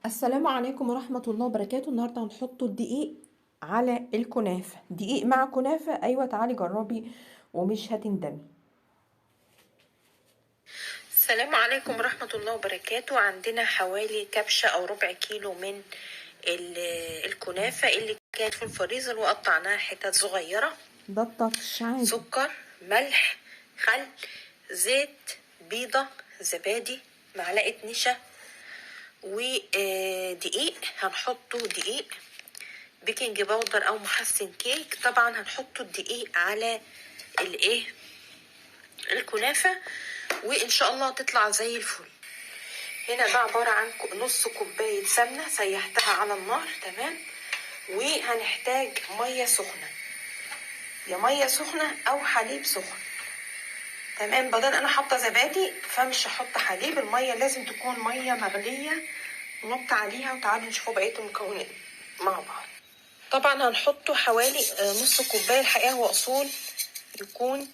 السلام عليكم ورحمة الله وبركاته. النهاردة هنحط الدقيق على الكنافة، دقيق مع كنافة. أيوة تعالي جربي ومش هتندمي. السلام عليكم ورحمة الله وبركاته. عندنا حوالي كبشة أو ربع كيلو من الكنافة اللي كانت في الفريزر وقطعناها حتت صغيرة. ده الطفش عادي. سكر، ملح، خل، زيت، بيضة، زبادي، معلقة نشا، ودقيق. هنحطه دقيق بيكنج باودر أو محسن كيك. طبعا هنحطه الدقيق على الكنافة وإن شاء الله تطلع زي الفل. هنا ده عبارة عن نص كوباية سمنة سيحتها على النار. تمام. وهنحتاج مية سخنة، يا مية سخنة أو حليب سخن. تمام. بدل أنا حاطة زبادي فمش هحط حليب. المية لازم تكون مية مغلية. نحط عليها وتعالوا نشوفوا بقية المكونات مع بعض. طبعا هنحطه حوالي نص كوباية. الحقيقة هو أصول يكون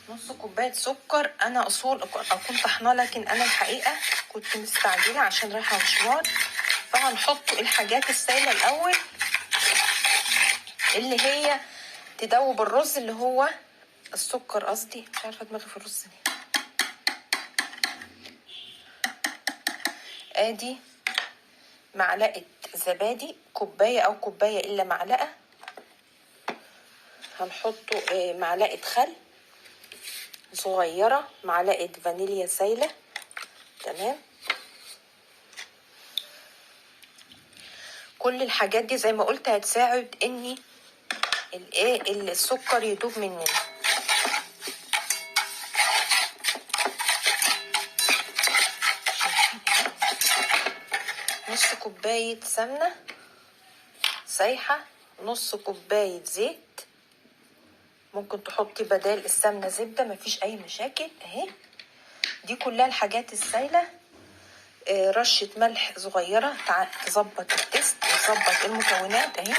نص كوباية سكر. انا اصول اكون طحناه، لكن انا الحقيقة كنت مستعجلة عشان رايحة مشوار. فهنحط الحاجات السائلة الاول اللي هي تدوب الرز، اللي هو السكر قصدي، مش عارفة دماغي في الرز دي. ادي معلقة زبادي، كوباية او كوباية الا معلقة. هنحطه معلقة خل صغيرة، معلقة فانيليا سايلة. تمام. كل الحاجات دي زي ما قلت هتساعد ان السكر يدوب مننا. نص كوباية سمنة سايحة، نص كوباية زيت. ممكن تحطي بدال السمنة زبدة، مفيش اي مشاكل. اهي دي كلها الحاجات السايلة. رشة ملح صغيرة تظبط التست وتظبط المكونات. اهي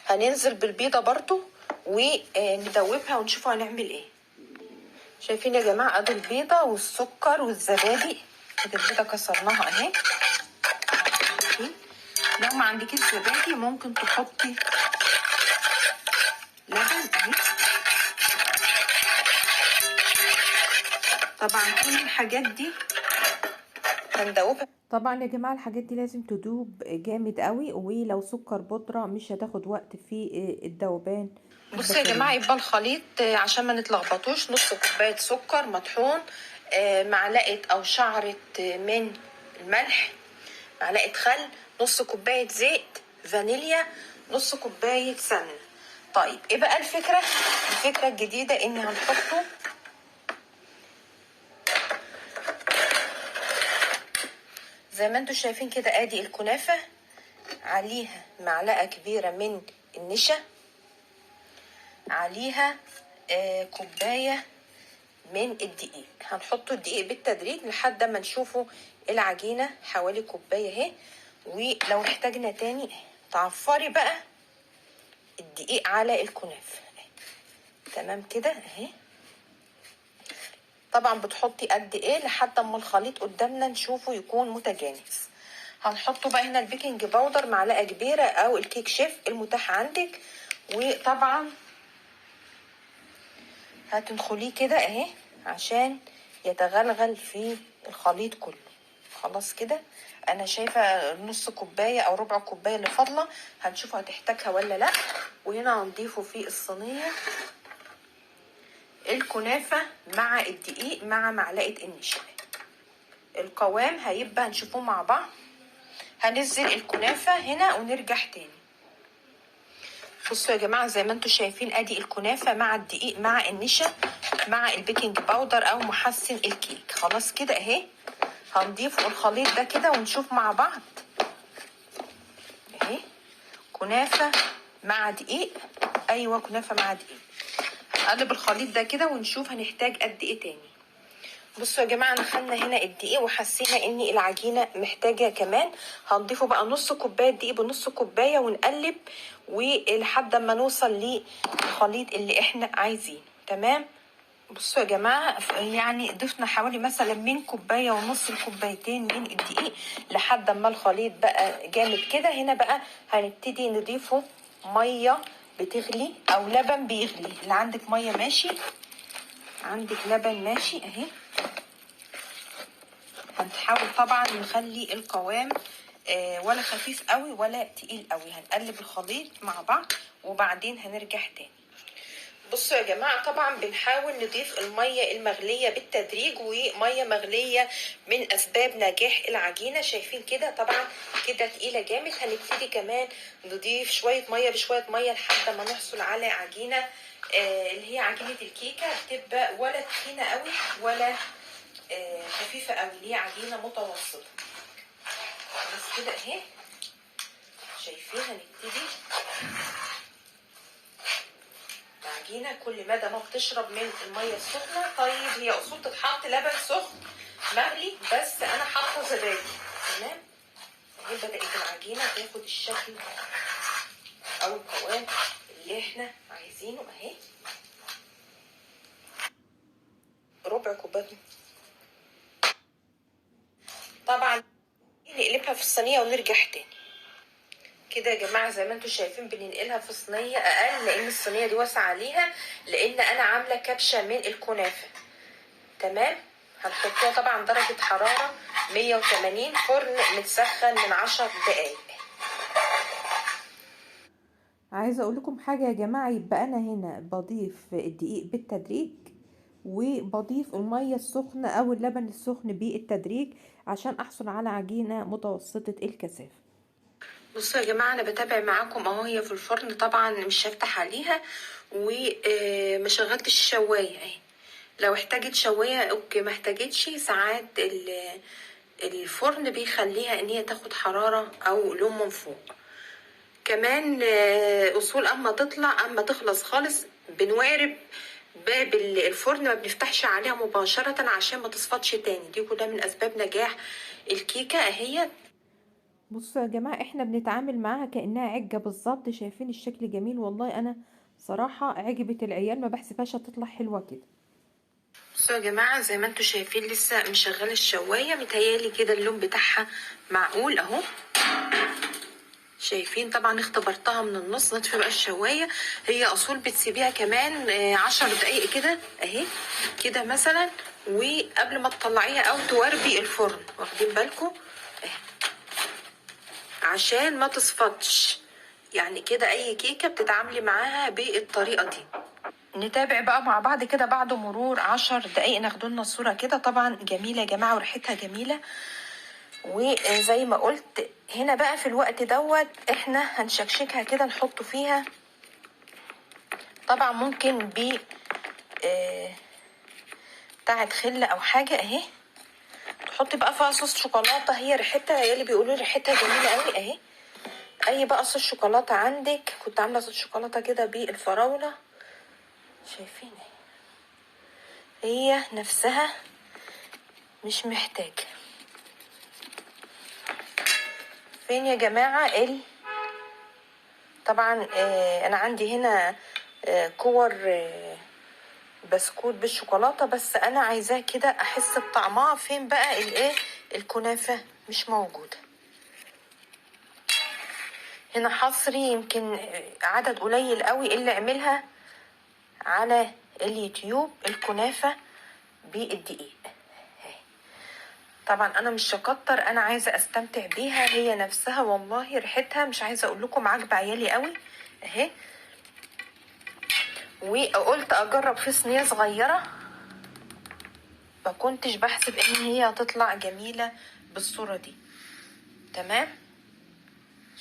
هننزل بالبيضة برضو وندوبها ونشوف هنعمل ايه. شايفين يا جماعة؟ ادي البيضة والسكر والزبادي. ادي البيضة كسرناها اهي. لو ما عندكيش زبادي ممكن تحطي لبن اهي. طبعا كل الحاجات دي هندوبها. طبعا يا جماعة الحاجات دي لازم تدوب جامد قوي، ولو سكر بودرة مش هتاخد وقت في الذوبان. بصوا يا جماعة، يبقى الخليط عشان ما نتلخبطوش: نص كوباية سكر مطحون، معلقة او شعرة من الملح، معلقة خل، نص كوباية زيت، فانيليا، نص كوباية سمنة. طيب ايه بقى الفكرة الجديدة؟ ان هنحطه زي ما انتوا شايفين كده. ادي الكنافة عليها معلقة كبيرة من النشا، عليها كوباية من الدقيق. هنحطوا الدقيق بالتدريج لحد ما نشوفوا العجينة. حوالي كوباية اهي. ولو احتاجنا تاني تعفري بقى الدقيق على الكنافة. تمام كده اهي. طبعا بتحطي قد ايه لحد اما الخليط قدامنا نشوفه يكون متجانس. هنحطه بقى هنا البيكنج باودر معلقة كبيرة او الكيك شيف المتاح عندك. وطبعا هتنخليه كده اهي عشان يتغلغل في الخليط كله. خلاص كده. انا شايفة نص كوباية او ربع كوباية اللي فاضلة، هنشوفه هتحتاجها ولا لا. وهنا هنضيفه في الصينية الكنافة مع الدقيق مع معلقة النشا. القوام هيبقى هنشوفوه مع بعض. هنزل الكنافة هنا ونرجع تاني. بصوا يا جماعة، زي ما انتوا شايفين ادي الكنافة مع الدقيق مع النشا مع البيكنج باودر او محسن الكيك. خلاص كده اهي. هنضيف الخليط ده كده ونشوف مع بعض. اهي كنافة مع دقيق. ايوه كنافة مع دقيق. هنقلب الخليط ده كده ونشوف هنحتاج قد ايه تاني. بصوا يا جماعة، دخلنا هنا الدقيق وحسينا ان العجينة محتاجة كمان. هنضيفه بقى نص كوباية دقيق بنص كوباية ونقلب ولحد ما نوصل للخليط اللي احنا عايزينه. تمام. بصوا يا جماعة، يعني ضفنا حوالي مثلا من كوباية ونص لكوبايتين من الدقيق لحد ما الخليط بقى جامد كده. هنا بقى هنبتدي نضيفه مية بتغلي او لبن بيغلي. اللي عندك مية ماشي، عندك لبن ماشي اهي. هنحاول طبعا نخلي القوام ولا خفيف قوي ولا تقيل قوي. هنقلب الخليط مع بعض وبعدين هنرجع تاني. بصوا يا جماعة، طبعا بنحاول نضيف المية المغلية بالتدريج، ومية مغلية من أسباب نجاح العجينة. شايفين كده؟ طبعا كده تقيلة جامد. هنبتدي كمان نضيف شوية مية بشوية مية لحد ما نحصل على عجينة اللي هي عجينة الكيكة، بتبقى ولا تخينة قوي ولا خفيفة قوي، اللي هي عجينة متوسطة. بس كده اهي. شايفين؟ هنبتدي العجينة كل مدى ما بتشرب من المية السخنة. طيب هي اصول تتحط لبن سخن مغلي، بس انا حاطه زبادي. تمام. اهي بدأت العجينة تاخد الشكل او القوام اللي احنا عايزينه اهي. ربع كوباية. طبعا نقلبها في الصينية ونرجع تاني. كده يا جماعة زي ما انتم شايفين بننقلها في صينية اقل، لان الصينية دي واسعة عليها، لان انا عاملة كبشة من الكنافة. تمام. هنحطوها طبعا درجة حرارة 180، فرن متسخن من 10 دقايق. عايزة اقول لكم حاجة يا جماعة، يبقى انا هنا بضيف الدقيق بالتدريج وبضيف المية السخنة او اللبن السخن بالتدريج عشان احصل على عجينة متوسطة الكثافة. بصوا يا جماعة، انا بتابع معاكم اهو. هي في الفرن طبعا مش هفتح عليها، وما شغلتش الشواية اهي. لو احتاجت شواية اوكي، ما احتاجتش ساعات الفرن بيخليها ان هي تاخد حرارة او لون من فوق. كمان اصول اما تطلع اما تخلص خالص بنوارب باب الفرن، ما بنفتحش عليها مباشرة عشان ما تصفطش تاني. دي كلها من اسباب نجاح الكيكة اهي. بصوا يا جماعة، احنا بنتعامل معاها كأنها عجة بالظبط. شايفين الشكل جميل؟ والله انا صراحة عجبت العيال، ما بحسبهاش هتطلع حلوة كده. بصوا يا جماعة، زي ما انتوا شايفين لسه مشغلة الشواية. متهيالي كده اللون بتاعها معقول اهو. شايفين؟ طبعا اختبرتها من النص. نطفي بقى الشواية. هي اصول بتسيبيها كمان 10 دقايق كده اهي، كده مثلا، وقبل ما تطلعيها او تواربي الفرن. واخدين بالكم اهي عشان ما تصفطش. يعني كده اي كيكة بتتعاملي معاها بالطريقة دي. نتابع بقى مع بعض كده بعد مرور 10 دقايق. ناخدوا لنا الصورة كده. طبعا جميلة يا جماعة وريحتها جميلة. وزي ما قلت هنا بقى في الوقت دوت احنا هنشكشكها كده، نحط فيها طبعا ممكن ب بتاعت خل او حاجة اهي. تحطي بقى فيها صوص شوكولاتة. هي ريحتها، هي اللي بيقولوا ريحتها جميلة قوي اهي. اي بقى صوص شوكولاتة عندك. كنت عاملة صوص شوكولاتة كده بالفراولة. شايفين؟ هي نفسها مش محتاج. فين يا جماعة طبعا انا عندي هنا كور بسكوت بالشوكولاتة، بس انا عايزاه كده احس بطعمها. فين بقى الكنافة؟ مش موجودة هنا. حصري يمكن عدد قليل قوي اللي عملها على اليوتيوب الكنافة بالدقيق. طبعا انا مش هكتر، انا عايزة استمتع بيها هي نفسها. والله ريحتها مش عايزة اقول لكم عاجبة عيالي قوي اهي. وقلت اجرب في صينية صغيرة، ما كنتش بحسب ان هي هتطلع جميلة بالصورة دي. تمام.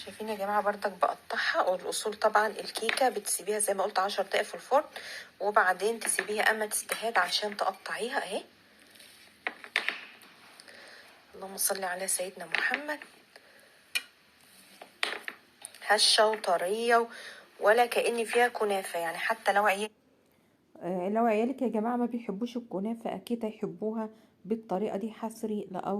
شايفين يا جماعة؟ بردك بقطعها. والاصول طبعا الكيكة بتسيبيها زي ما قلت 10 دقايق في الفرن، وبعدين تسيبيها اما تستهاد عشان تقطعيها اهي. اللهم صل على سيدنا محمد. هشة وطرية ولا كأن فيها كنافة. يعني حتى لو عيالك يا جماعة ما بيحبوش الكنافة، اكيد هيحبوها بالطريقة دي. حصري لأول